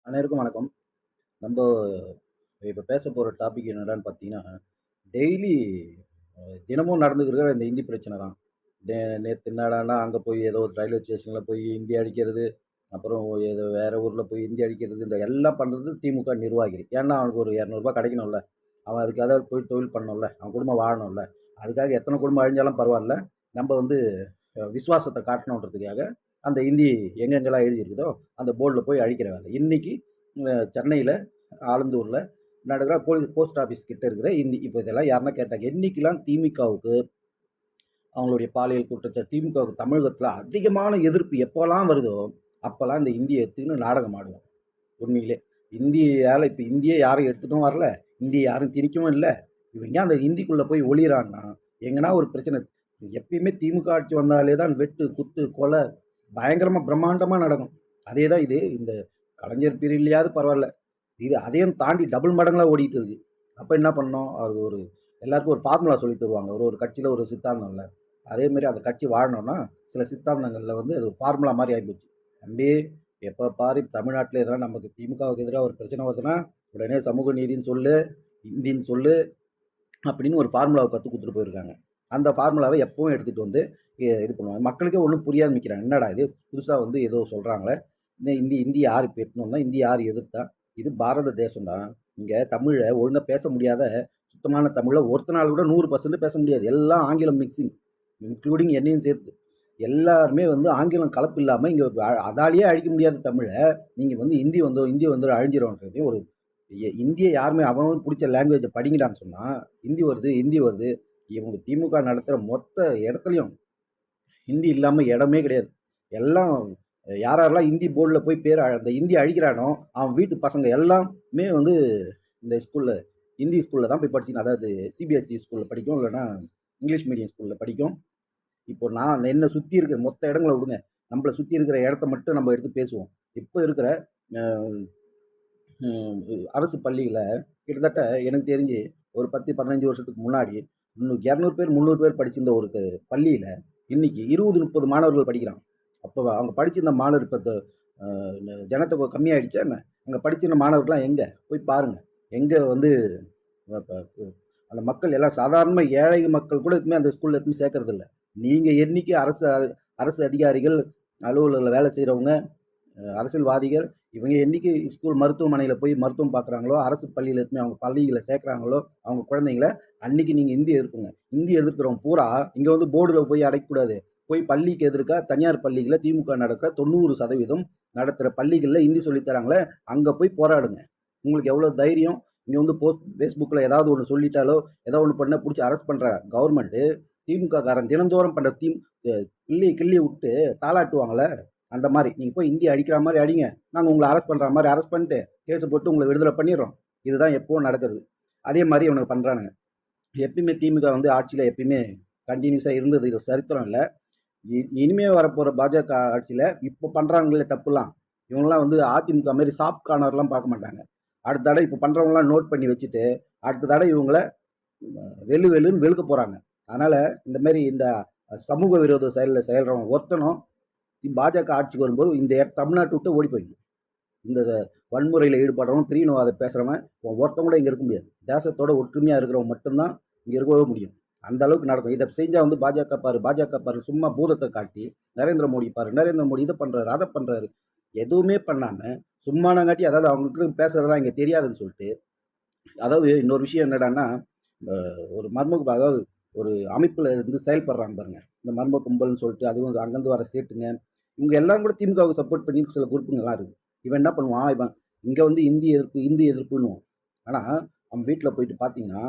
அனைவருக்கும் வணக்கம். நம்ப இப்ப பேசப் போற டாபிக் என்னடான்னு பார்த்தீங்கன்னா, டெய்லி தினமும் நடந்துக்கிற இந்த இந்தி பிரச்சனை தான். நேத்து என்னடான்னா, அங்க போய் ஏதோ ஒரு ரயில்வே ஸ்டேஷன்ல போய் இந்தி அடிக்கிறது, அப்புறம் ஏதோ வேற ஊர்ல போய் இந்தி அடிக்கிறது, இந்த எல்லாம் பண்றது திமுக நிர்வாகிகள். ஏன்னா, அவனுக்கு ஒரு ரூ. 200 கிடைக்கணும்ல. அவன் அதுக்கு ஏதாவது போய் தொழில் பண்ணணும்ல. அவன் குடும்பம் வாழணும்ல. அதுக்காக எத்தனை குடும்பம் அழிஞ்சாலும் பரவால்ல. நம்ப வந்து விசுவாசத்த காட்டணுன்றதுக்காக, அந்த இந்தி எங்கெங்கெல்லாம் எழுதியிருக்குதோ, அந்த போர்டுல போய் அழிக்கிற வேலை. இன்னைக்கு சென்னையில ஆலந்தூர்ல நடக்கிற போஸ்ட் ஆஃபீஸ் கிட்ட இருக்கிற இந்தி இப்போ இதெல்லாம் யாருன்னா கேட்டாங்க, என்னைக்கெல்லாம் திமுகவுக்கு அவங்களுடைய பாலியல் குற்றச்சாட்டு திமுகவுக்கு தமிழகத்துல அதிகமான எதிர்ப்பு எப்போல்லாம் வருதோ அப்போல்லாம் இந்த இந்தியை எடுத்துக்கின்னு நாடகம் ஆடுவோம். உண்மையிலே இந்தியால இப்போ இந்தியை யாரும் எடுத்துட்டும் வரல, இந்தியை யாரும் திணிக்கவும் இல்லை. இவங்க அந்த இந்திக்குள்ள போய் ஒளிரான்னா எங்கன்னா ஒரு பிரச்சனை. எப்பயுமே திமுக ஆட்சி வந்தாலே தான் வெட்டு குத்து கொலை பயங்கரமா பிரம்மாண்டமா நடக்கும். அதே தான் இது இந்த கலைஞர் பீரியட்லயாவது பரவாயில்ல, இது அதையும் தாண்டி டபுள் மடங்களா ஓடிட்டு இருக்கு. அப்ப என்ன பண்ணோம், அவர் ஒரு எல்லாருக்கும் ஒரு ஃபார்முலா சொல்லி தருவாங்க. ஒரு ஒரு கட்சியில ஒரு சித்தாந்தம் இல்லை. அதே மாதிரி அந்த கட்சி வாழணும்னா சில சித்தாந்தங்கள்ல வந்து அது ஃபார்முலா மாதிரி ஆகிப்போச்சு. தம்பி, எப்போ பாரு தமிழ்நாட்டில் எதனா நமக்கு திமுகவுக்கு எதிராக ஒரு பிரச்சனை வருதுன்னா உடனே சமூக நீதின்னு சொல்லு, இந்தின்னு சொல்லு அப்படின்னு ஒரு ஃபார்முலாவை கற்றுக் கொடுத்துட்டு போயிருக்காங்க. அந்த ஃபார்முலாவை எப்பவும் எடுத்துகிட்டு வந்து இது பண்ணுவாங்க. மக்களுக்கே ஒன்றும் புரியாது நிற்கிறாங்க. என்னடா இது புதுசாக வந்து ஏதோ சொல்கிறாங்களே, இந்த இந்தி யார் இப்போ எட்டணும்னா இந்தி யார் எதிர்த்தா, இது பாரத தேசம்டா. இங்கே தமிழை ஒழுங்காக பேச முடியாத சுத்தமான தமிழை ஒருத்தனால கூட 100% பேச முடியாது. எல்லாம் ஆங்கிலம் மிக்சிங், இன்க்ளூடிங் என்னையும் சேர்த்து எல்லாருமே வந்து ஆங்கிலம் கலப்பு இல்லாமல் இங்கே அதாலேயே அழிக்க முடியாத தமிழை நீங்கள் வந்து இந்தி வந்து அழிஞ்சிரும்ன்றது ஒரு இந்தியை யாருமே அவன் பிடிச்ச லாங்குவேஜை படிங்கடான்னு சொன்னால் ஹிந்தி வருது. இவங்க திமுக நடத்துகிற மொத்த இடத்துலையும் ஹிந்தி இல்லாமல் இடமே கிடையாது. எல்லாம் யாரெல்லாம் ஹிந்தி போர்டில் போய் பேர் அந்த ஹிந்தி அழிக்கிறானோ அவன் வீட்டு பசங்க எல்லாமே வந்து இந்த ஸ்கூலில் ஹிந்தி ஸ்கூலில் தான் போய் படிச்சுக்கணும். அதாவது சிபிஎஸ்சி ஸ்கூலில் படிக்கும், இல்லைன்னா இங்கிலீஷ் மீடியம் ஸ்கூலில் படிக்கும். இப்போ நான் என்னை சுற்றி இருக்கிற மொத்த இடங்களை விடுங்க, நம்மளை சுற்றி இருக்கிற இடத்த மட்டும் நம்ம எடுத்து பேசுவோம். இப்போ இருக்கிற அரசு பள்ளியில் கிட்டத்தட்ட எனக்கு தெரிஞ்சு ஒரு 10-15 வருஷத்துக்கு முன்னாடி 200 பேர் 300 பேர் படிச்சிருந்த ஒரு பள்ளியில் இன்னைக்கு 20-30 மாணவர்கள் படிக்கிறாங்க. அப்போ அவங்க படிச்சிருந்த மாணவர் இப்போ ஜனத்தொகை கம்மியாயிடுச்சா என்ன? அங்கே படிச்சிருந்த மாணவர்கள்லாம் எங்கே போய் பாருங்க. எங்கே வந்து அந்த மக்கள் எல்லாம் சாதாரண ஏழை மக்கள் கூட எதுவுமே அந்த ஸ்கூலில் எதுவுமே சேர்க்கறது இல்லை. நீங்கள் என்னைக்கு அரசு அதிகாரிகள், அலுவலகத்தில் வேலை செய்கிறவங்க, அரசியல்வாதிகள் இவங்க என்னைக்கு ஸ்கூல் மருத்துவமனையில் போய் மருத்துவம் பார்க்குறாங்களோ, அரசு பள்ளியில் எதுவுமே அவங்க பள்ளிகளை சேர்க்குறாங்களோ அவங்க குழந்தைங்கள, அன்னைக்கு நீங்கள் இந்தி எதிர்ப்புங்க. இந்தி எதிர்க்கிறவங்க பூரா இங்கே வந்து போர்டில் போய் அடைக்கக்கூடாது. போய் பள்ளிக்கு எதிர்க்க தனியார் பள்ளிகளில் திமுக நடக்கிற 90% நடத்துகிற பள்ளிகளில் இந்தி சொல்லித்தராங்களே, அங்கே போய் போராடுங்க. உங்களுக்கு எவ்வளோ தைரியம். இங்கே வந்து ஃபேஸ்புக்கில் ஏதாவது ஒன்று சொல்லிட்டாலோ ஏதாவது ஒன்று பண்ண பிடிச்சி அரெஸ்ட் பண்ணுற கவர்மெண்ட்டு திமுக காரன் தினந்தோறும் பண்ணுற கிள்ளி விட்டு தாளாட்டுவாங்களே, அந்த மாதிரி நீங்கள் போய் இந்தி அடிக்கிற மாதிரி அடிங்க, நாங்கள் உங்களை அரெஸ்ட் பண்ணுற மாதிரி அரெஸ்ட் பண்ணிட்டு கேஸை போட்டு உங்களை விடுதலை பண்ணிடுறோம். இதுதான் எப்போவும் நடக்கிறது. அதே மாதிரி இவனுக்கு பண்ணுறானுங்க. எப்பயுமே திமுக வந்து ஆட்சியில் எப்பயுமே கண்டினியூஸாக இருந்தது இது சரித்திரம் இல்லை. இனிமே வரப்போகிற பாஜக ஆட்சியில் இப்போ பண்ணுறாங்களே தப்புலாம், இவங்களாம் வந்து அதிமுக மாதிரி சாஃப்ட் கார்னர்லாம் பார்க்க மாட்டாங்க. அடுத்த தடவை இப்போ பண்ணுறவங்களாம் நோட் பண்ணி வச்சுட்டு அடுத்த தடவை இவங்கள வெளுன்னு வெளுக்க போகிறாங்க. அதனால் இந்த மாதிரி இந்த சமூக விரோத செயலில் செயல்றவங்க ஒருத்தனும் பாஜக ஆட்சிக்கு வரும்போது இந்த தமிழ்நாட்டை விட்டு ஓடி போயிடணும். இந்த வன்முறையில் ஈடுபடுறவன் பிரிவினவாத பேசுகிறவன் ஒருத்தவங்க கூட இங்கே இருக்க முடியாது. தேசத்தோட ஒற்றுமையாக இருக்கிறவங்க மட்டும்தான் இங்கே இருக்கவே முடியும். அந்த அளவுக்கு நடக்கும். இதை செஞ்சால் வந்து பாஜக பாரு சும்மா பூதத்தை காட்டி நரேந்திர மோடி இதை பண்ணுறாரு அதை பண்ணுறாரு எதுவுமே பண்ணாமல் சும்மானங்காட்டி, அதாவது அவங்களுக்கு பேசுறதெல்லாம் இங்கே தெரியாதுன்னு சொல்லிட்டு. அதாவது இன்னொரு விஷயம் என்னடான்னா, ஒரு மர்ம அதாவது ஒரு அமைப்பில் இருந்து செயல்படுறாங்க பாருங்க, இந்த மர்ம கும்பல்னு சொல்லிட்டு, அதுவும் அங்கேருந்து வர சேட்டுங்க இவங்க எல்லாம் கூட திமுகவுக்கு சப்போர்ட் பண்ணி சில குரூப்புங்கெல்லாம் இருக்குது. இவன் என்ன பண்ணுவான், இவன் இங்கே வந்து இந்தி எதிர்ப்புன்னுவான். ஆனால் அவன் வீட்டில் போயிட்டு பார்த்தீங்கன்னா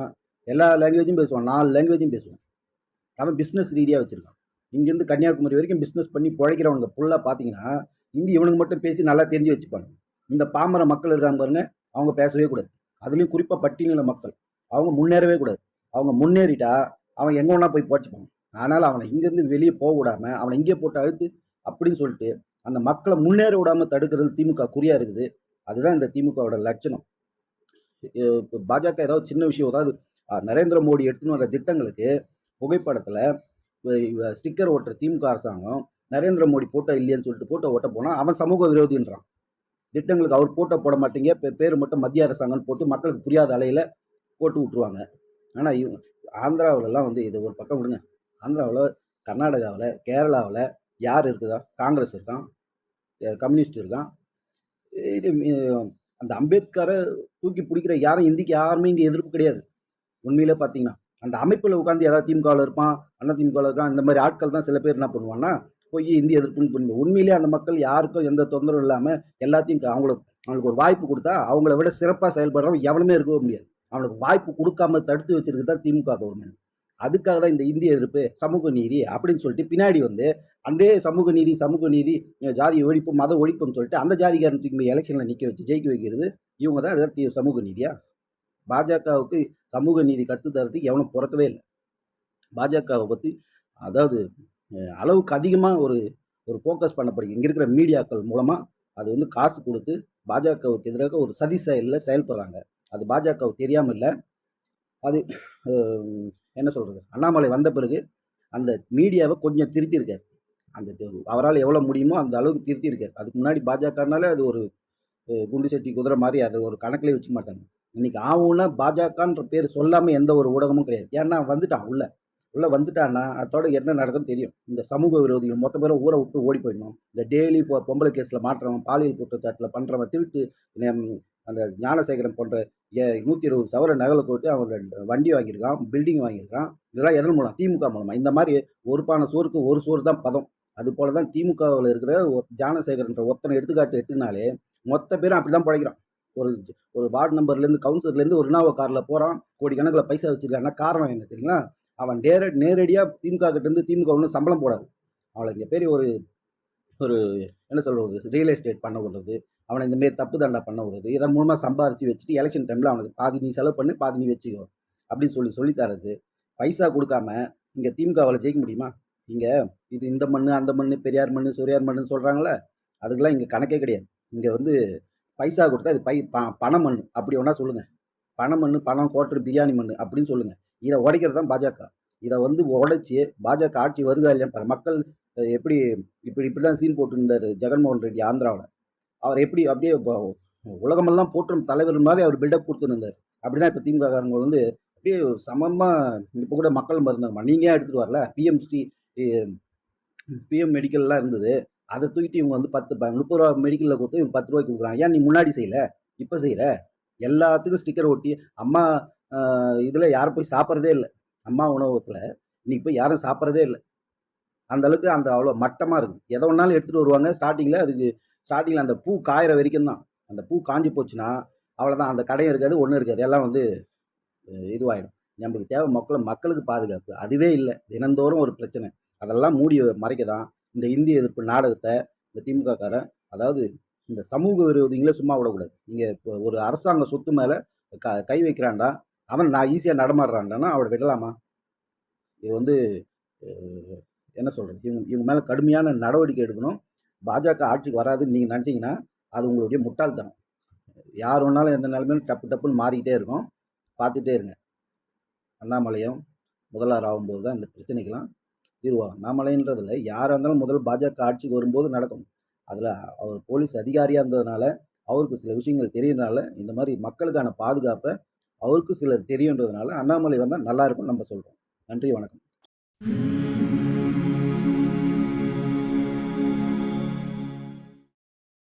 எல்லா லாங்குவேஜும் பேசுவான், 4 லாங்குவேஜும் பேசுவான். அவன் பிஸ்னஸ் ரீதியாக வச்சுருக்கான். இங்கேருந்து கன்னியாகுமரி வரைக்கும் பிஸ்னஸ் பண்ணி பிழைக்கிறவங்க ஃபுல்லாக பார்த்தீங்கன்னா இந்தி இவனுக்கு மட்டும் பேசி நல்லா தெரிஞ்சு வச்சுப்பாங்க. இந்த பாமர மக்கள் இருக்காங்க பாருங்க, அவங்க பேசவே கூடாது. அதுலேயும் குறிப்பாக பட்டியலின மக்கள் அவங்க முன்னேறவே கூடாது. அவங்க முன்னேறிட்டா அவன் எங்கே ஒன்றா போய் போச்சுப்பாங்க. அதனால் அவனை இங்கேருந்து வெளியே போக விடாமல் அவனை இங்கே போட்டு அழுத்து அப்படின்னு சொல்லிட்டு அந்த மக்களை முன்னேற விடாமல் தடுக்கிறது திமுக குறியாக இருக்குது. அதுதான் இந்த திமுகவோட லட்சணம். இப்போ பாஜக ஏதாவது சின்ன விஷயம், அதாவது நரேந்திர மோடி எடுத்துன்னு வர திட்டங்களுக்கு புகைப்படத்தில் ஸ்டிக்கர் ஓட்டுற திமுக அரசாங்கம் நரேந்திர மோடி போட்டோ இல்லைன்னு சொல்லிட்டு போட்டோ ஓட்ட போனால் அவன் சமூக விரோதின்றான். திட்டங்களுக்கு அவர் போட்டோ போட மாட்டீங்க, பேர் மட்டும் மத்திய அரசாங்கம்னு போட்டு மக்களுக்கு புரியாத அலையில் போட்டு விட்ருவாங்க. ஆனால் ஆந்திராவிலலாம் வந்து இது ஒரு பக்கம் விடுங்க. ஆந்திராவில், கர்நாடகாவில், கேரளாவில் யார் இருக்குதா? காங்கிரஸ் இருக்கான், கம்யூனிஸ்ட் இருக்கான். இது அந்த அம்பேத்கரை தூக்கி பிடிக்கிற யாரும் இந்திக்கு யாருமே இங்கே எதிர்ப்பு கிடையாது. உண்மையிலே பார்த்தீங்கன்னா அந்த அமைப்பில் உட்காந்து ஏதாவது திமுகவில் இருப்பான், அண்ணா திமுகவில் இருக்கான், இந்த மாதிரி ஆட்கள் தான் சில பேர் என்ன பண்ணுவான்னா போய் இந்திய எதிர்ப்புன்னு பண்ணுவோம். உண்மையிலேயே அந்த மக்கள் யாருக்கும் எந்த தொந்தரவும் இல்லாமல் எல்லாத்தையும் அவங்களுக்கு ஒரு வாய்ப்பு கொடுத்தா அவங்கள விட சிறப்பாக செயல்படுறவங்க எவனுமே இருக்கவே முடியாது. அவனுக்கு வாய்ப்பு கொடுக்காம தடுத்து வச்சிருக்கு தான் திமுக கவர்மெண்ட். அதுக்காக தான் இந்த இந்திய எதிர்ப்பு, சமூக நீதி அப்படின்னு சொல்லிட்டு பின்னாடி வந்து அந்த சமூக நீதி, ஜாதி ஒழிப்பு, மத ஒழிப்புன்னு சொல்லிட்டு அந்த ஜாதிகாரன் தூக்கி எலெக்ஷனில் நிற்க வச்சு ஜெயிக்க வைக்கிறது இவங்க தான். அதாவது சமூக நீதியா? பாஜகவுக்கு சமூக நீதி கற்றுத்தரத்துக்கு எவனும் பிறக்கவே இல்லை. பாஜகவை பற்றி அதாவது அளவுக்கு அதிகமாக ஒரு ஃபோக்கஸ் பண்ணப்படுது இங்கே இருக்கிற மீடியாக்கள் மூலமாக. அது வந்து காசு கொடுத்து பாஜகவுக்கு எதிராக ஒரு சதி செயலில் செயல்படுறாங்க. அது பாஜகவுக்கு தெரியாமல் இல்லை. அது என்ன சொல்கிறது, அண்ணாமலை வந்த பிறகு அந்த மீடியாவை கொஞ்சம் திருத்தியிருக்காரு. அந்த அவரால் எவ்வளோ முடியுமோ அந்த அளவுக்கு திருத்தியிருக்காரு. அதுக்கு முன்னாடி பாஜகனாலே அது ஒரு குண்டு சட்டி குதிரை மாதிரி அதை ஒரு கணக்கிலே வச்சுக்க மாட்டாங்க. இன்னைக்கு ஆகும்னா பாஜகன்ற பேர் சொல்லாமல் எந்த ஒரு ஊடகமும் கிடையாது. ஏன்னா வந்துட்டான் உள்ள வந்துட்டான்னா அதோட என்ன நடக்குன்னு தெரியும். இந்த சமூக விரோதிகள் மொத்த பேரும் ஊரை விட்டு ஓடி போயிடணும். இந்த டெய்லி பொம்பளை கேஸில் மாற்றவன், பாலியல் குற்றச்சாட்டில் பண்ணுறவன், திருட்டு அந்த ஞானசேகரன் போன்ற 120 சவர நகலை போட்டு அவன் வண்டி வாங்கியிருக்கான், பில்டிங் வாங்கியிருக்கான். இதெல்லாம் எதன் மூலம்? திமுக மூலமாக. இந்த மாதிரி ஒரு பானை சோறுக்கு ஒரு சோறு தான் பதம். அது போல தான் திமுகவில் இருக்கிற ஞானசேகரன்ற ஒருத்தனை எடுத்துனாலே மொத்த பேரும் அப்படி தான் பிழைக்கிறான். ஒரு வார்டு நம்பர்லேருந்து கவுன்சிலர்லேருந்து ஒரு இனோவா காரில் போகிறான், கோடிக்கணக்கில் பைசா வச்சுருக்காங்கன்னா காரணம் என்ன தெரியுங்களா? அவன் நேரடியாக திமுக கிட்டேருந்து திமுக ஒன்றும் சம்பளம் போடாது. அவளை இங்கே பெரிய ஒரு என்ன சொல்கிறது, ரியல் எஸ்டேட் பண்ண விடுறது, அவனை இந்தமாரி தப்பு தண்டா பண்ண விடுறது, இதன் மூலமாக சம்பாரித்து வச்சுட்டு எலெக்ஷன் டைமில் அவனுக்கு பாதி நீ செலவு பண்ணி பாதி நீ வச்சுக்கோ அப்படின்னு சொல்லித்தரது. பைசா கொடுக்காம இங்கே திமுகவில் ஜெயிக்க முடியுமா? இங்கே இது இந்த மண் அந்த மண், பெரியார் மண், சொரியார் மண்ணுன்னு சொல்கிறாங்களே, அதுக்கெல்லாம் இங்கே கணக்கே கிடையாது. இங்கே வந்து பைசா கொடுத்தா இது பண மண் அப்படி ஒன்றா சொல்லுங்கள். பண மண், பணம் கோட்டர், பிரியாணி மண் அப்படின்னு சொல்லுங்கள். இதை உடைக்கிறது தான் பாஜக. இதை வந்து உடைச்சி பாஜக ஆட்சி வருதா இல்லையா? மக்கள் எப்படி இப்படி தான் சீன் போட்டுருந்தார் ஜெகன்மோகன் ரெட்டி ஆந்திராவில். அவர் எப்படி அப்படியே உலகமெல்லாம் போற்றும் தலைவர் மாதிரி அவர் பில்டப் கொடுத்துருந்தார். அப்படி தான் இப்போ திமுககாரங்க வந்து அப்படியே சமமாக இப்போ கூட மக்கள் மருந்தாங்கம்மா நீங்கள் ஏன் எடுத்துகிட்டு வரல? பிஎம் மெடிக்கல்லாம் இருந்தது, அதை தூக்கிட்டு இவங்க வந்து 30 ரூபா மெடிக்கலில் கொடுத்து இவங்க 10 ரூபாய்க்கு கொடுக்குறாங்க. ஏன் நீ முன்னாடி செய்யலை, இப்போ செய்கிற? எல்லாத்துக்கும் ஸ்டிக்கர் ஒட்டி அம்மா இதில் யாரும் போய் சாப்பிட்றதே இல்லை. அம்மா உணவகத்தில் இன்னைக்கு போய் யாரும் சாப்பிட்றதே இல்லை. அந்த அளவுக்கு அந்த அவ்வளோ மட்டமாக இருக்குது. எதை ஒன்றாலும் எடுத்துகிட்டு வருவாங்க. ஸ்டார்டிங்கில் அந்த பூ காயிற வரைக்கும் தான். அந்த பூ காஞ்சி போச்சுன்னா அவ்வளோதான். அந்த கடையும் இருக்காது, ஒன்றும் இருக்காது, எல்லாம் வந்து இதுவாகிடும். நம்மளுக்கு தேவை மக்களுக்கு பாதுகாப்பு, அதுவே இல்லை. தினந்தோறும் ஒரு பிரச்சனை. அதெல்லாம் மூடி மறைக்க தான் இந்த இந்திய எதிர்ப்பு நாடகத்தை இந்த திமுககாரன், அதாவது இந்த சமூக விரோதிகளே சும்மா விடக்கூடாது. நீங்கள் இப்போ ஒரு அரசாங்க சொத்து மேலே கை வைக்கிறான்டா, அவன் நான் ஈஸியாக நடமாடுறான்டானா அவளை விடலாமா? இது வந்து என்ன சொல்கிறது, இவங்க மேலே கடுமையான நடவடிக்கை எடுக்கணும். பாஜக ஆட்சிக்கு வராதுன்னு நீங்கள் நினச்சிங்கன்னா அது உங்களுடைய முட்டாள்தனம். யார் வேணாலும் எந்த நிலைமையிலும் டப்புன்னு மாறிக்கிட்டே இருக்கும். பார்த்துட்டே இருங்க. அண்ணாமலையும் முதல்வர் ஆகும்போது தான் இந்த பிரச்சனைக்கெல்லாம் தீர்வாகும். அண்ணாமலைன்றதில் யாராக இருந்தாலும் முதல் பாஜக ஆட்சிக்கு வரும்போது நடக்கும். அதில் அவர் போலீஸ் அதிகாரியாக இருந்ததுனால அவருக்கு சில விஷயங்கள் தெரியறதுனால இந்த மாதிரி மக்களுக்கான பாதுகாப்பை அவருக்கு சிலர் தெரியுன்றதுனால அண்ணாமலை வந்தால் நல்லா இருக்கும்னு நம்ம சொல்கிறோம். நன்றி, வணக்கம்.